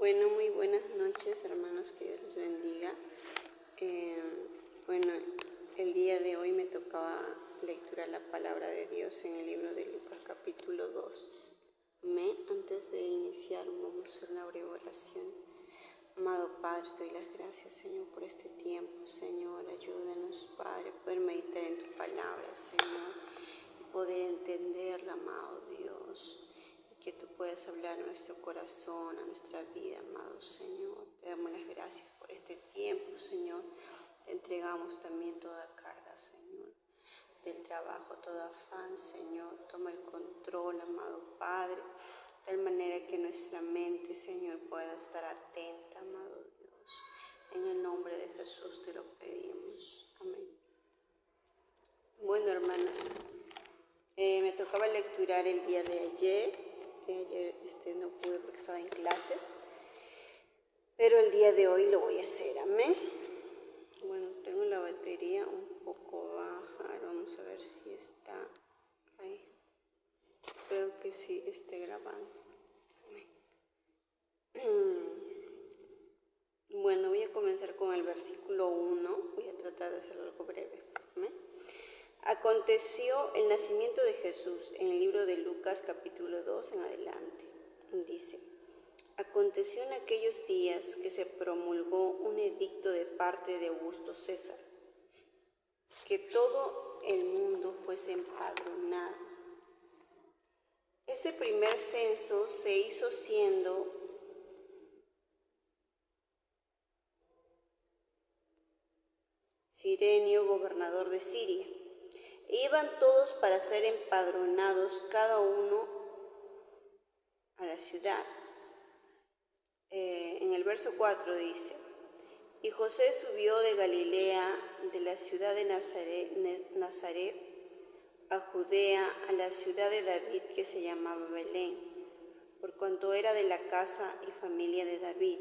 Bueno, muy buenas noches, hermanos, que Dios les bendiga. Bueno, el día de hoy me tocaba lectura la palabra de Dios en el libro de Lucas capítulo 2. Amén. Antes de iniciar, vamos a hacer una breve oración. Amado Padre, te doy las gracias, Señor, por este tiempo. Señor, ayúdanos, Padre, a poder meditar en tu palabra, Señor, y poder entenderla, amado Dios. Que tú puedas hablar a nuestro corazón, a nuestra vida, amado Señor. Te damos las gracias por este tiempo, Señor. Te entregamos también toda carga, Señor, del trabajo, todo afán, Señor. Toma el control, amado Padre, de tal manera que nuestra mente, Señor, pueda estar atenta, amado Dios. En el nombre de Jesús te lo pedimos. Amén. Bueno, hermanos, me tocaba lecturar el día de ayer. Ayer no pude porque estaba en clases, pero el día de hoy lo voy a hacer, amén. Bueno, tengo la batería un poco baja, vamos a ver si está ahí. Espero que sí esté grabando. Bueno, voy a comenzar con el versículo 1, voy a tratar de hacerlo algo breve, amén. Aconteció el nacimiento de Jesús en el libro de Lucas capítulo 2 en adelante. Dice: aconteció en aquellos días que se promulgó un edicto de parte de Augusto César, que todo el mundo fuese empadronado. Este primer censo se hizo siendo Cirenio gobernador de Siria. Iban todos para ser empadronados, cada uno a la ciudad. En el verso 4 dice: y José subió de Galilea, de la ciudad de Nazaret, a Judea, a la ciudad de David, que se llamaba Belén, por cuanto era de la casa y familia de David,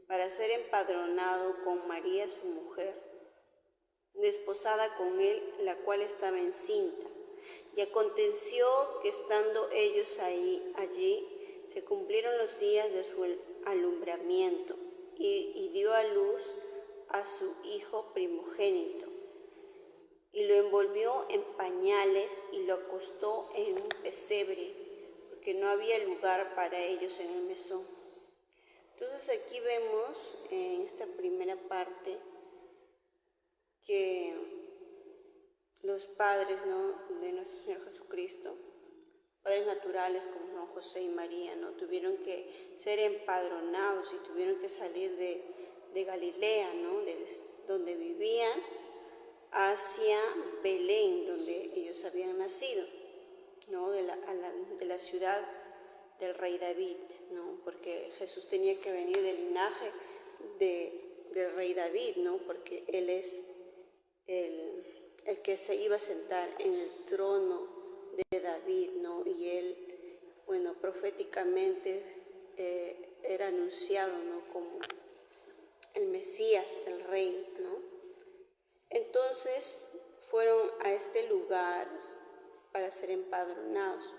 para ser empadronado con María su mujer, desposada con él, la cual estaba encinta. Y aconteció que estando ellos allí, se cumplieron los días de su alumbramiento, y dio a luz a su hijo primogénito, y lo envolvió en pañales y lo acostó en un pesebre, porque no había lugar para ellos en el mesón. Entonces aquí vemos en esta primera parte que los padres, de nuestro Señor Jesucristo, padres naturales como Juan José y María, tuvieron que ser empadronados y tuvieron que salir de Galilea, donde vivían, hacia Belén, donde ellos habían nacido, de la ciudad del rey David, porque Jesús tenía que venir del linaje del rey David, porque él es el que se iba a sentar en el trono de David, y él, proféticamente era anunciado, como el Mesías, el rey, Entonces fueron a este lugar para ser empadronados.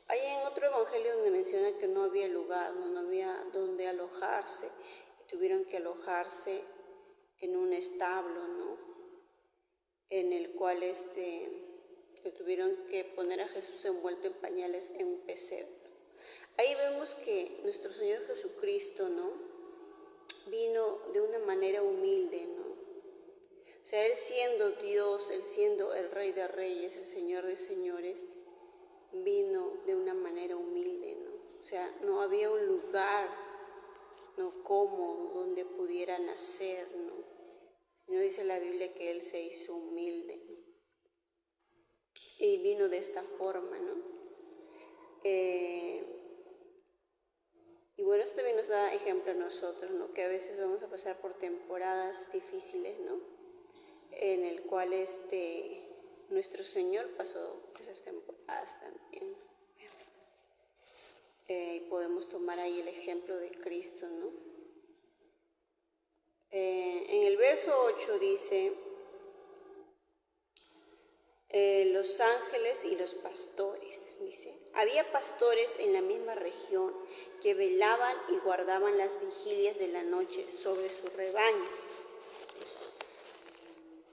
Hay en otro evangelio donde menciona que no había lugar, no había donde alojarse, y tuvieron que alojarse en un establo, en el cual que tuvieron que poner a Jesús envuelto en pañales en un pesebre. Ahí vemos que nuestro Señor Jesucristo, vino de una manera humilde, O sea, Él siendo Dios, Él siendo el Rey de Reyes, el Señor de Señores, vino de una manera humilde, O sea, no había un lugar, cómodo donde pudiera nacer, No dice la Biblia que Él se hizo humilde, y vino de esta forma, y bueno, esto también nos da ejemplo a nosotros, que a veces vamos a pasar por temporadas difíciles, en el cual nuestro Señor pasó esas temporadas también. Y podemos tomar ahí el ejemplo de Cristo, En el verso 8 dice: los ángeles y los pastores. dice, había pastores en la misma región que velaban y guardaban las vigilias de la noche sobre su rebaño.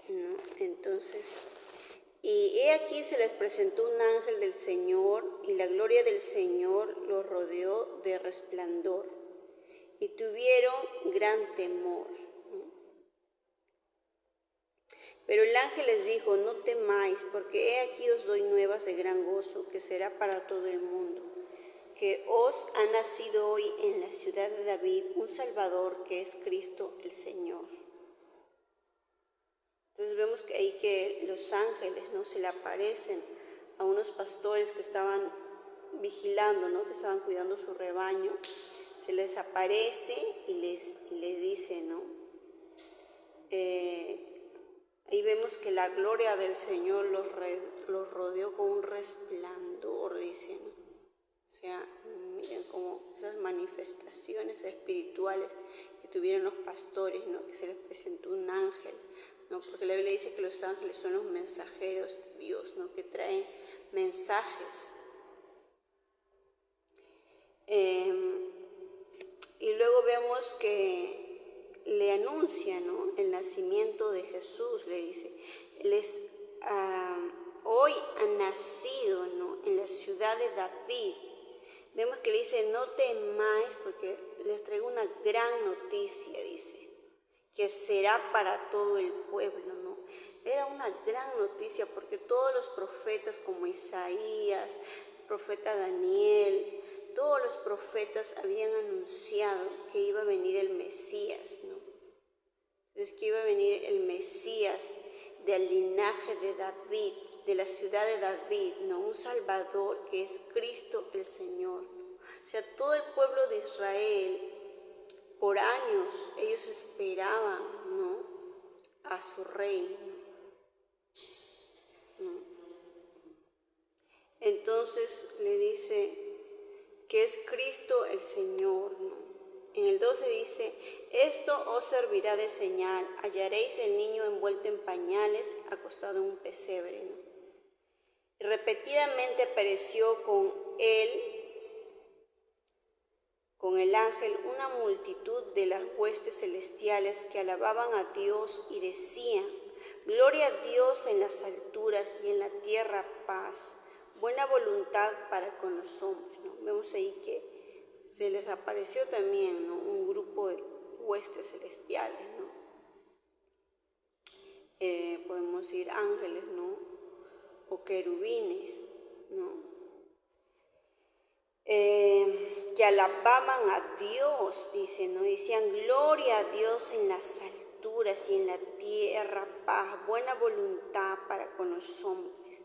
¿No? Entonces, y he aquí se les presentó un ángel del Señor, y la gloria del Señor los rodeó de resplandor, y tuvieron gran temor. Pero el ángel les dijo, no temáis, porque he aquí os doy nuevas de gran gozo, que será para todo el mundo, que os ha nacido hoy en la ciudad de David un Salvador, que es Cristo el Señor. Entonces vemos que ahí que los ángeles, ¿no?, se le aparecen a unos pastores que estaban vigilando, ¿no?, que estaban cuidando su rebaño. Se les aparece y les dice, ¿no? Ahí vemos que la gloria del Señor los rodeó con un resplandor, dice, ¿no? O sea, miren como esas manifestaciones espirituales que tuvieron los pastores, ¿no?, que se les presentó un ángel, ¿no? Porque la Biblia dice que los ángeles son los mensajeros de Dios, ¿no?, que traen mensajes. Y luego vemos que le anuncia, ¿no?, el nacimiento de Jesús, le dice, hoy ha nacido, ¿no?, en la ciudad de David. Vemos que le dice, no temáis, porque les traigo una gran noticia, dice, que será para todo el pueblo, ¿no? Era una gran noticia porque todos los profetas como Isaías, el profeta Daniel, todos los profetas habían anunciado que iba a venir el Mesías, ¿no? Entonces, que iba a venir el Mesías del linaje de David, de la ciudad de David, ¿no? Un Salvador que es Cristo el Señor. O sea, todo el pueblo de Israel, por años, ellos esperaban, ¿no?, a su rey, ¿no? Entonces le dice que es Cristo el Señor, ¿no? En el 12 dice, esto os servirá de señal, hallaréis el niño envuelto en pañales, acostado en un pesebre, ¿no? Y repetidamente apareció con el ángel, una multitud de las huestes celestiales que alababan a Dios y decían, gloria a Dios en las alturas y en la tierra paz, buena voluntad para con los hombres, ¿no? Vemos ahí que se les apareció también, ¿no?, un grupo de huestes celestiales, ¿no? Podemos decir ángeles, ¿no?, o querubines, ¿no?, que alababan a Dios, dice, ¿no? Decían, gloria a Dios en las alturas y en la tierra paz, buena voluntad para con los hombres.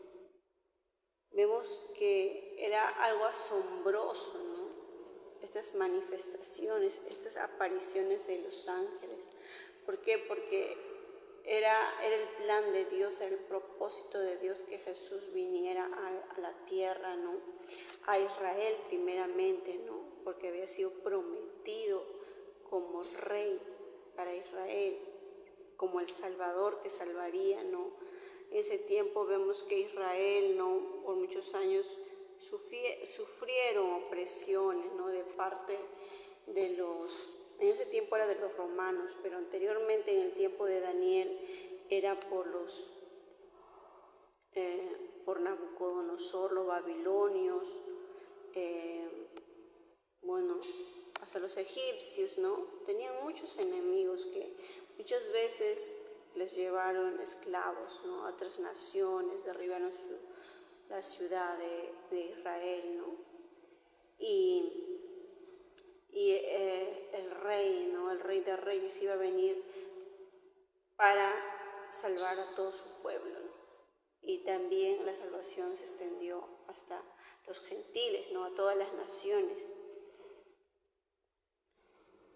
Vemos que era algo asombroso, ¿no?, estas manifestaciones, estas apariciones de los ángeles. ¿Por qué? Porque era el plan de Dios, era el propósito de Dios que Jesús viniera a la tierra, ¿no?, a Israel primeramente, ¿no?, porque había sido prometido como rey para Israel, como el Salvador que salvaría, ¿no? En ese tiempo vemos que Israel, ¿no?, por muchos años sufrieron opresiones, ¿no?, de parte de en ese tiempo era de los romanos, pero anteriormente en el tiempo de Daniel era por Nabucodonosor, los babilonios, hasta los egipcios, ¿no? Tenían muchos enemigos que muchas veces les llevaron esclavos, ¿no?, a otras naciones, derribaron la ciudad de Israel, ¿no? Y el rey, ¿no?, el rey de reyes iba a venir para salvar a todo su pueblo, ¿no? Y también la salvación se extendió hasta los gentiles, ¿no?, a todas las naciones.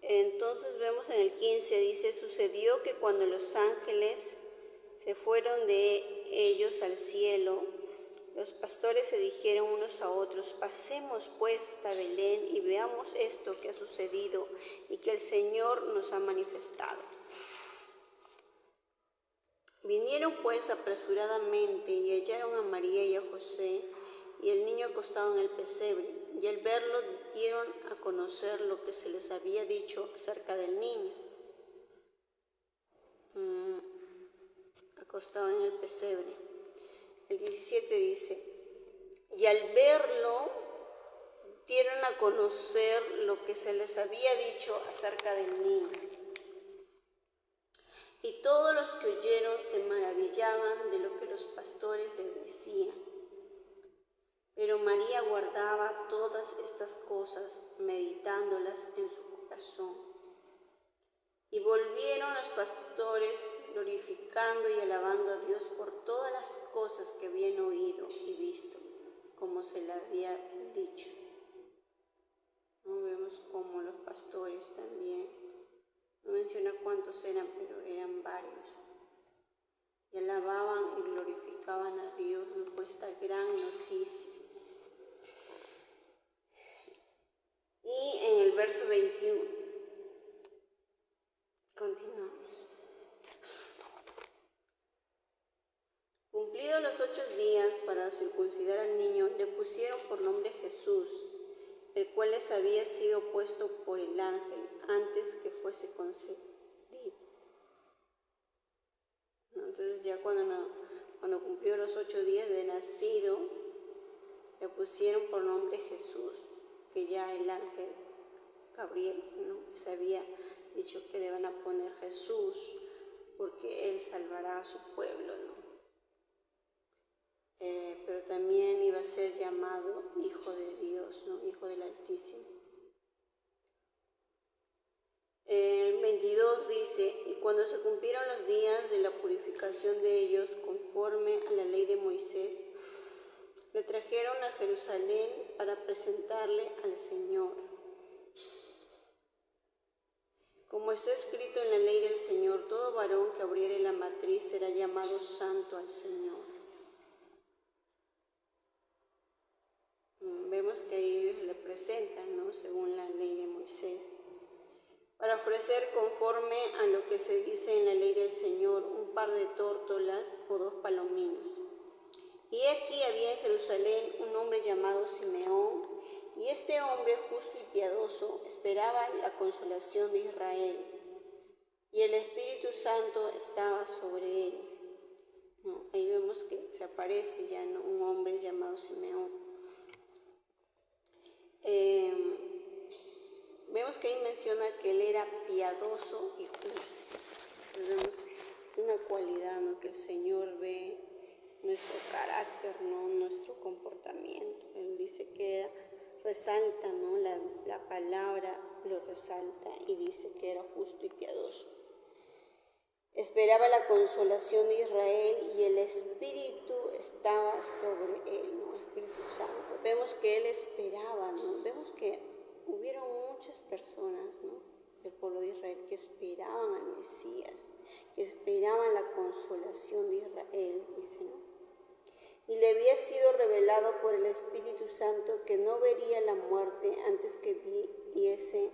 Entonces vemos en el 15, dice, sucedió que cuando los ángeles se fueron de ellos al cielo, los pastores se dijeron unos a otros, pasemos pues hasta Belén y veamos esto que ha sucedido y que el Señor nos ha manifestado. Vinieron pues apresuradamente y hallaron a María y a José y el niño niño acostado en el pesebre, y al verlo dieron a conocer lo que se les había dicho acerca del niño. Acostado en el pesebre. El 17 dice, y al verlo dieron a conocer lo que se les había dicho acerca del niño. Y todos los que oyeron se maravillaban de lo que los pastores les decían. Pero María guardaba todas estas cosas, meditándolas en su corazón. Y volvieron los pastores glorificando y alabando a Dios por todas las cosas que habían oído y visto, como se le había dicho. ¿No? Vemos como los pastores también, no menciona cuántos eran, pero eran varios. Y alababan y glorificaban a Dios por esta gran noticia. Y en el verso 21, continuamos. Cumplidos los 8 días para circuncidar al niño, le pusieron por nombre Jesús, el cual les había sido puesto por el ángel antes que fuese concebido. Entonces ya cuando cumplió los 8 días de nacido, le pusieron por nombre Jesús, que ya el ángel Gabriel, ¿no?, se había dicho que le van a poner Jesús porque él salvará a su pueblo, ¿no? Pero también iba a ser llamado Hijo de Dios, ¿no?, Hijo del Altísimo. El 22 dice, y cuando se cumplieron los días de la purificación de ellos, conforme a la ley de Moisés, le trajeron a Jerusalén para presentarle al Señor. Como está escrito en la ley del Señor, todo varón que abriere la matriz será llamado santo al Señor. Vemos que ellos le presentan, ¿no?, según la ley de Moisés, para ofrecer conforme a lo que se dice en la ley del Señor, un par de tórtolas o 2 palominos. Y aquí había en Jerusalén un hombre llamado Simeón, y este hombre justo y piadoso esperaba la consolación de Israel, y el Espíritu Santo estaba sobre él. ¿No? Ahí vemos que se aparece ya, ¿no?, un hombre llamado Simeón. Vemos que ahí menciona que él era piadoso y justo. Entonces, es una cualidad, ¿no?, que el Señor ve nuestro carácter, ¿no?, nuestro comportamiento. Él dice que resalta, ¿no?, la palabra lo resalta y dice que era justo y piadoso. Esperaba la consolación de Israel y el Espíritu estaba sobre él, ¿no?, el Espíritu Santo. Vemos que él esperaba, ¿no? Vemos que hubieron muchas personas, ¿no?, del pueblo de Israel que esperaban al Mesías, que esperaban la consolación de Israel, dice, ¿no? Y le había sido revelado por el Espíritu Santo que no vería la muerte antes que viese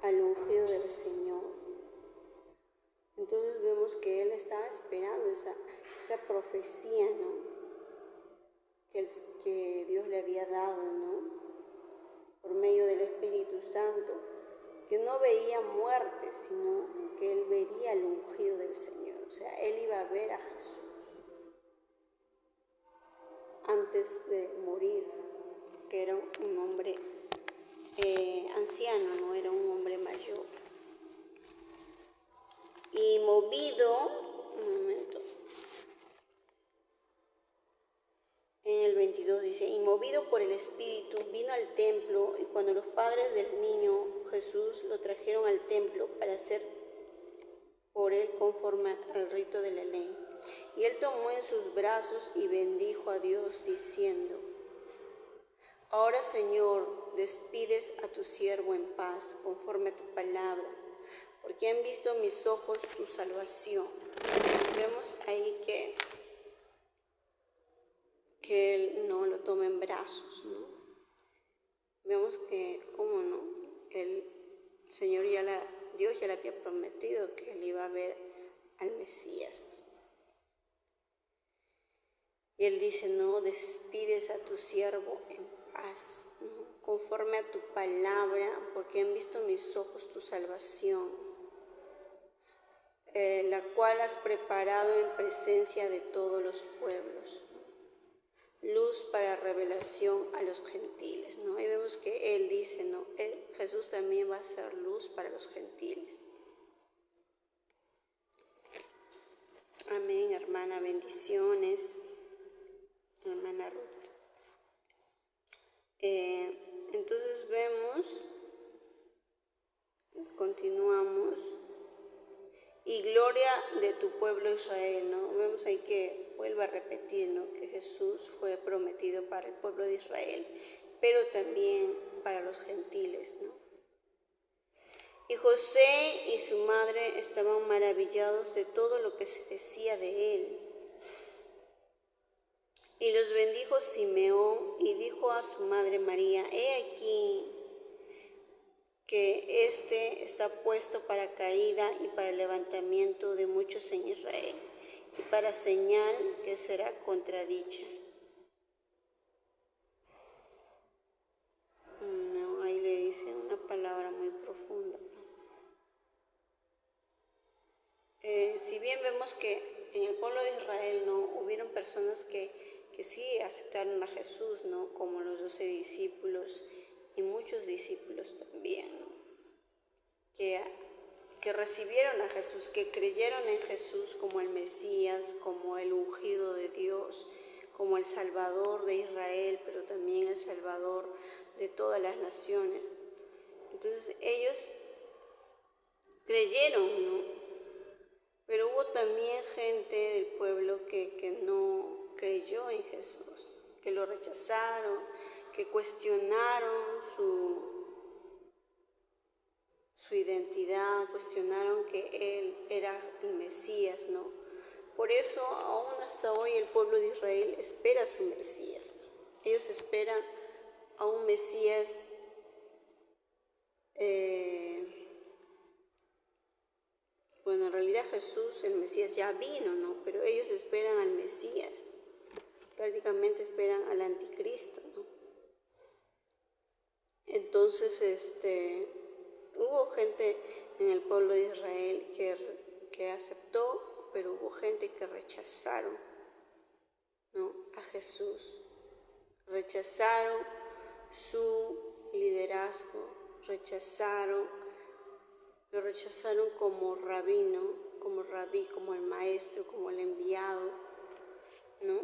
al ungido del Señor. Entonces vemos que él estaba esperando esa profecía, ¿no?, que Dios le había dado, ¿no?, por medio del Espíritu Santo, que no veía muerte, sino que él vería al ungido del Señor. O sea, él iba a ver a Jesús antes de morir, que era un hombre anciano, no era un hombre mayor. Y movido, en el 22 dice, y movido por el Espíritu vino al templo, y cuando los padres del niño Jesús lo trajeron al templo para hacer por él conforme al rito de la ley. Y él tomó en sus brazos y bendijo a Dios diciendo, ahora, Señor, despides a tu siervo en paz, conforme a tu palabra, porque han visto mis ojos tu salvación. Vemos ahí que él no lo toma en brazos, ¿no? Vemos que, ¿cómo no? El Señor Dios ya le había prometido que él iba a ver al Mesías. Y él dice, no, despides a tu siervo en paz, ¿no? Conforme a tu palabra, porque han visto mis ojos tu salvación, la cual has preparado en presencia de todos los pueblos, ¿no? Luz para revelación a los gentiles, ¿no? Ahí vemos que él dice, ¿no? Jesús también va a ser luz para los gentiles. Amén, hermana, bendiciones, hermana Ruth. Entonces vemos, continuamos, y gloria de tu pueblo Israel, ¿no? Vemos ahí que vuelve a repetir, ¿no? Que Jesús fue prometido para el pueblo de Israel, pero también para los gentiles, ¿no? Y José y su madre estaban maravillados de todo lo que se decía de él. Y los bendijo Simeón y dijo a su madre María, he aquí que éste está puesto para caída y para levantamiento de muchos en Israel, y para señal que será contradicha. No, ahí le dice una palabra muy profunda. Si bien vemos que en el pueblo de Israel no hubieron personas que sí aceptaron a Jesús, ¿no? Como los 12 discípulos y muchos discípulos también, ¿no? Que recibieron a Jesús, que creyeron en Jesús como el Mesías, como el ungido de Dios, como el Salvador de Israel, pero también el Salvador de todas las naciones. Entonces ellos creyeron, ¿no? Pero hubo también gente del pueblo que no creyó en Jesús, que lo rechazaron, que cuestionaron su identidad, cuestionaron que él era el Mesías, ¿no? Por eso aún hasta hoy el pueblo de Israel espera a su Mesías, ¿no? Ellos esperan a un Mesías bueno, en realidad Jesús, el Mesías, ya vino, ¿no? Pero ellos esperan al Mesías, prácticamente esperan al anticristo, ¿no? Entonces, hubo gente en el pueblo de Israel que aceptó, pero hubo gente que rechazaron, ¿no? A Jesús. Rechazaron su liderazgo, lo rechazaron como rabino, como rabí, como el maestro, como el enviado, ¿no?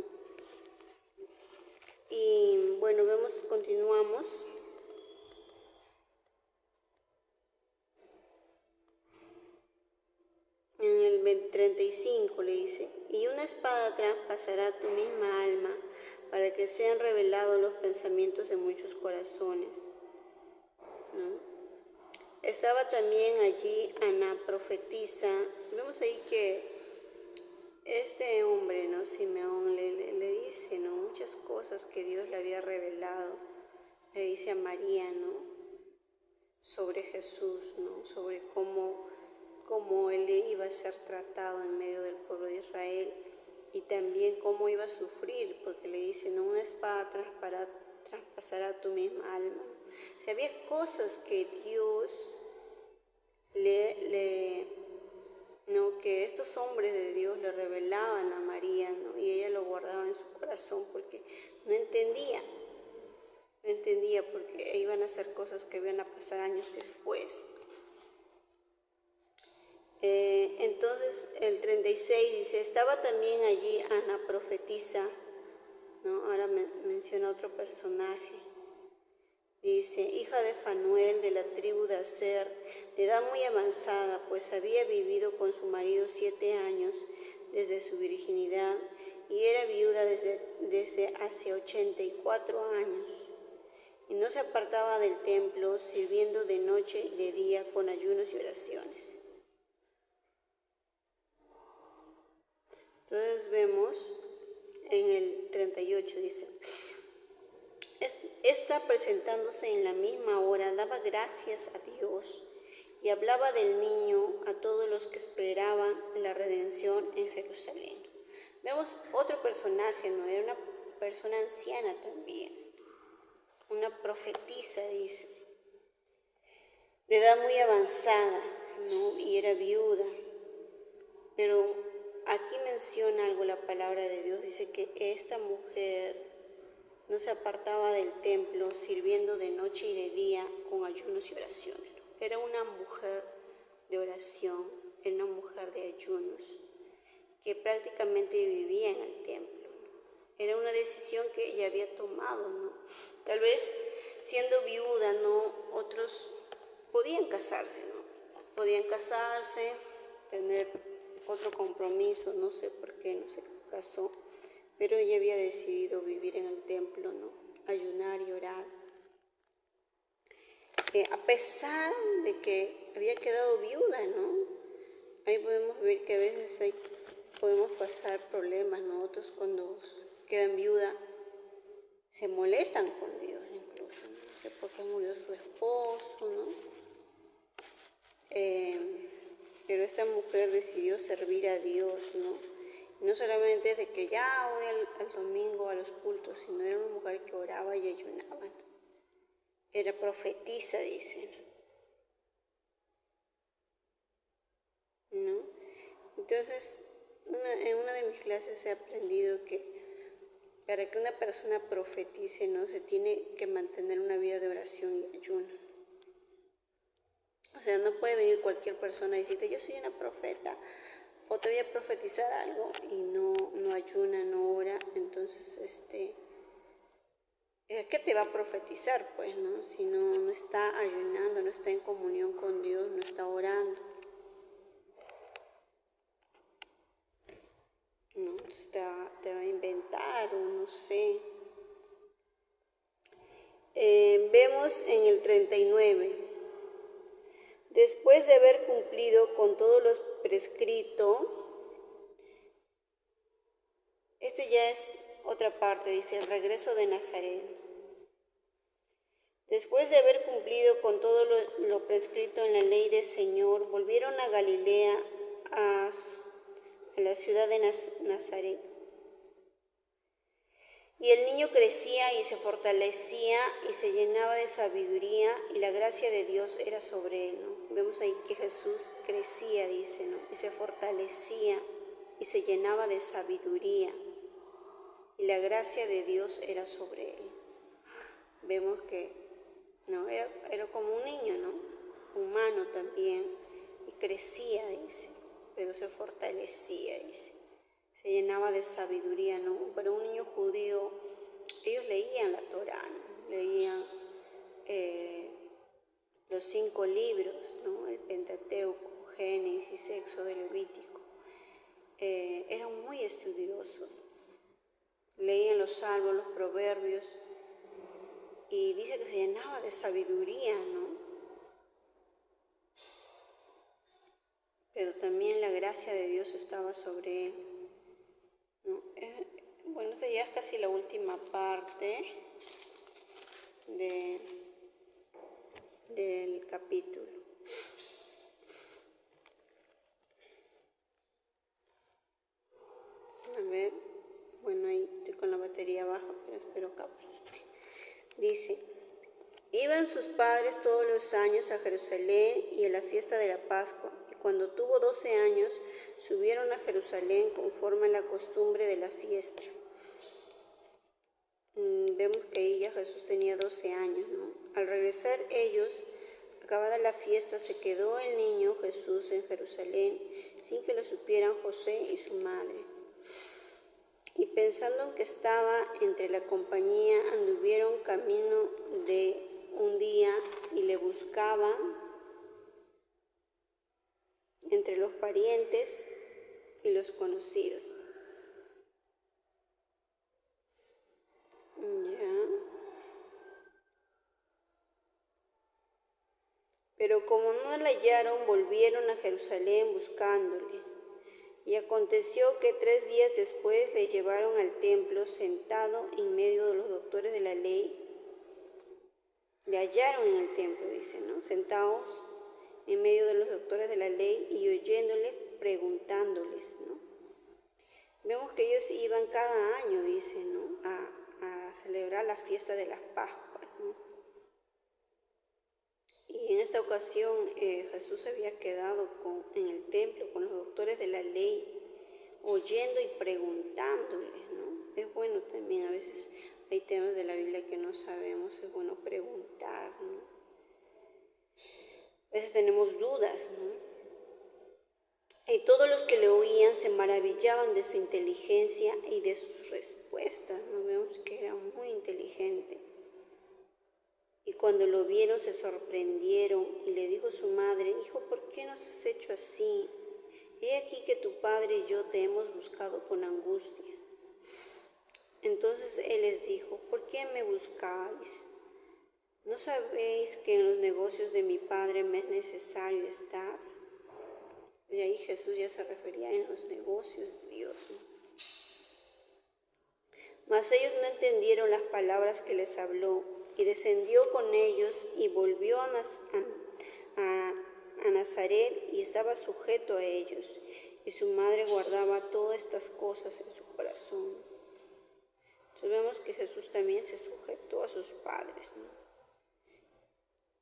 Y bueno, continuamos. En el 35 le dice, y una espada traspasará tu misma alma para que sean revelados los pensamientos de muchos corazones, ¿no? Estaba también allí Ana, profetisa. Vemos ahí que este hombre, ¿no? Simeón le dice, ¿no? Muchas cosas que Dios le había revelado. Le dice a María, ¿no? Sobre Jesús, ¿no? Sobre cómo él iba a ser tratado en medio del pueblo de Israel y también cómo iba a sufrir, porque le dice, no, una espada traspasará tu misma alma. O sea, había cosas que Dios ¿no? Que estos hombres de Dios le revelaban a María, ¿no? Y ella lo guardaba en su corazón porque no entendía porque iban a hacer cosas que iban a pasar años después. Entonces el 36 dice, estaba también allí Ana, profetisa, ¿no? Ahora menciona otro personaje. Dice, hija de Fanuel de la tribu de Aser, de edad muy avanzada, pues había vivido con su marido 7 años desde su virginidad y era viuda desde hace 84 años. Y no se apartaba del templo, sirviendo de noche y de día con ayunos y oraciones. Entonces vemos en el 38, dice, esta presentándose en la misma hora daba gracias a Dios y hablaba del niño a todos los que esperaban la redención en Jerusalén. Vemos otro personaje, ¿no? Era una persona anciana también, una profetisa, dice, de edad muy avanzada, ¿no? Y era viuda. Pero aquí menciona algo la palabra de Dios, dice que esta mujer no se apartaba del templo sirviendo de noche y de día con ayunos y oraciones. Era una mujer de oración, era una mujer de ayunos, que prácticamente vivía en el templo. Era una decisión que ella había tomado, ¿no? Tal vez siendo viuda, ¿no? Otros podían casarse, ¿no? Podían casarse, tener otro compromiso, no sé por qué no se casó, pero ella había decidido vivir en el templo, ¿no? Ayunar y orar. A pesar de que había quedado viuda, ¿no? Ahí podemos ver que a veces podemos pasar problemas, ¿no? Otros cuando quedan viuda se molestan con Dios incluso, ¿no? Que porque murió su esposo, ¿no? Pero esta mujer decidió servir a Dios, ¿no? No solamente de que ya voy al domingo a los cultos, sino era una mujer que oraba y ayunaba, ¿no? Era profetisa, dicen, ¿no? Entonces, en una de mis clases he aprendido que para que una persona profetice, ¿no? Se tiene que mantener una vida de oración y ayuno. O sea, no puede venir cualquier persona y decirte, yo soy una profeta, o te voy a profetizar algo y no ayuna, no ora. Entonces, ¿qué te va a profetizar, pues, no? Si no está ayunando, no está en comunión con Dios, no está orando, ¿no? Entonces te va a inventar o no sé. Vemos en el 39. Después de haber cumplido con todo lo prescrito, esto ya es otra parte, dice el regreso de Nazaret. Después de haber cumplido con todo lo prescrito en la ley del Señor, volvieron a Galilea, a la ciudad de Nazaret. Y el niño crecía y se fortalecía y se llenaba de sabiduría y la gracia de Dios era sobre él, ¿no? Vemos ahí que Jesús crecía, dice, ¿no? Y se fortalecía y se llenaba de sabiduría y la gracia de Dios era sobre él. Vemos que no era como un niño, ¿no? Humano también, y crecía, dice, pero se fortalecía, dice. Se llenaba de sabiduría, ¿no? Para un niño judío, ellos leían la Torá, ¿no? Leían los 5 libros, ¿no? El Pentateuco, Génesis, Éxodo, Levítico. Eran muy estudiosos. Leían los salmos, los proverbios, y dice que se llenaba de sabiduría, ¿no? Pero también la gracia de Dios estaba sobre él, ¿no? Bueno, esta ya es casi la última parte del capítulo. A ver, bueno, ahí estoy con la batería baja, pero espero que dice, iban sus padres todos los años a Jerusalén y a la fiesta de la Pascua, y cuando tuvo 12 años, subieron a Jerusalén conforme a la costumbre de la fiesta. Vemos que ahí ya Jesús tenía 12 años, ¿no? Al regresar ellos, acabada la fiesta, se quedó el niño Jesús en Jerusalén, sin que lo supieran José y su madre. Y pensando que estaba entre la compañía, anduvieron camino de un día y le buscaban entre los parientes y los conocidos. Pero como no la hallaron, volvieron a Jerusalén buscándole. Y aconteció que 3 días después le llevaron al templo sentado en medio de los doctores de la ley. Le hallaron en el templo, dice, ¿no? Sentados en medio de los doctores de la ley y oyéndole, preguntándoles, ¿no? Vemos que ellos iban cada año, dice, ¿no?, a celebrar la fiesta de las Pascuas, ¿no? Y en esta ocasión Jesús se había quedado en el templo con los doctores de la ley, oyendo y preguntándoles, ¿no? Es bueno también, a veces hay temas de la Biblia que no sabemos, es bueno preguntar, ¿no? A veces tenemos dudas, ¿no? Y todos los que le oían se maravillaban de su inteligencia y de sus respuestas, ¿no? Vemos que era muy inteligente. Y cuando lo vieron se sorprendieron y le dijo su madre: hijo, ¿por qué nos has hecho así? He aquí que tu padre y yo te hemos buscado con angustia. Entonces él les dijo: ¿por qué me buscáis? ¿No sabéis que en los negocios de mi padre me es necesario estar? Y ahí Jesús ya se refería en los negocios de Dios, ¿no? Mas ellos no entendieron las palabras que les habló, y descendió con ellos y volvió a Nazaret, y estaba sujeto a ellos, y su madre guardaba todas estas cosas en su corazón. Entonces vemos que Jesús también se sujetó a sus padres, ¿no?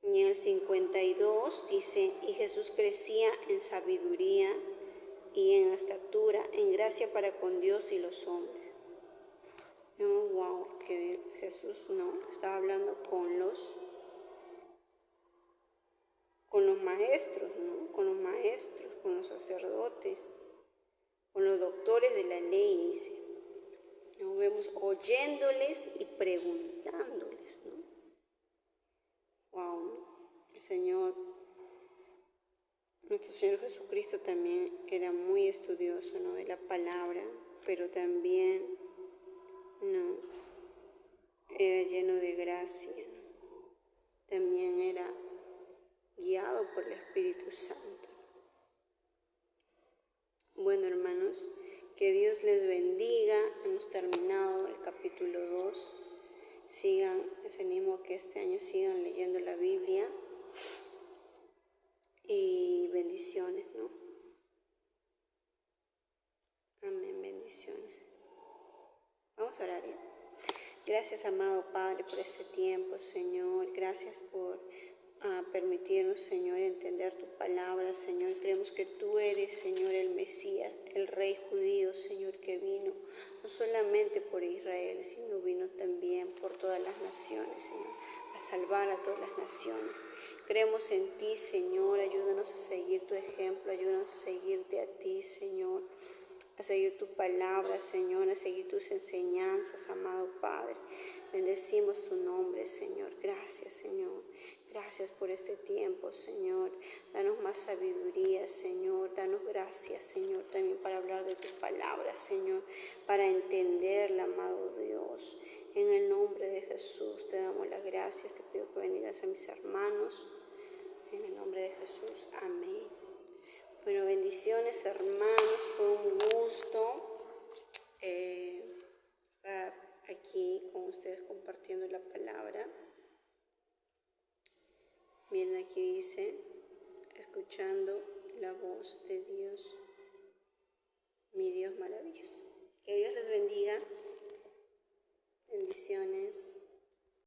Y en el 52 dice: y Jesús crecía en sabiduría y en estatura, en gracia para con Dios y los hombres. Wow, que Jesús no estaba hablando con los maestros, ¿no? Con los maestros, con los sacerdotes, con los doctores de la ley, dice. Nos vemos oyéndoles y preguntándoles, ¿no? Wow, el Señor, nuestro Señor Jesucristo también era muy estudioso, ¿no?, de la palabra, pero también, ¿no?, era lleno de gracia, ¿no? También era guiado por el Espíritu Santo. Bueno, hermanos, que Dios les bendiga. Hemos terminado el capítulo 2. Les animo a que este año sigan leyendo la Biblia. Y bendiciones, ¿no? Amén, bendiciones. Vamos a orar, ¿eh? Gracias, amado Padre, por este tiempo, Señor. Gracias por permitirnos, Señor, entender tu palabra, Señor. Creemos que tú eres, Señor, el Mesías, el Rey judío, Señor, que vino no solamente por Israel, sino vino también por todas las naciones, Señor, a salvar a todas las naciones. Creemos en ti, Señor. Ayúdanos a seguir tu ejemplo, ayúdanos a seguirte a ti, Señor, a seguir tu palabra, Señor, a seguir tus enseñanzas, amado Padre. Bendecimos tu nombre, Señor. Gracias, Señor. Gracias por este tiempo, Señor. Danos más sabiduría, Señor. Danos gracias, Señor, también para hablar de tu palabra, Señor, para entenderla, amado Dios. En el nombre de Jesús te damos las gracias. Te pido que bendigas a mis hermanos. En el nombre de Jesús. Amén. Bueno, bendiciones, hermanos. Fue un gusto estar aquí con ustedes compartiendo la palabra. Miren, aquí dice: escuchando la voz de Dios, mi Dios maravilloso. Que Dios les bendiga. Bendiciones.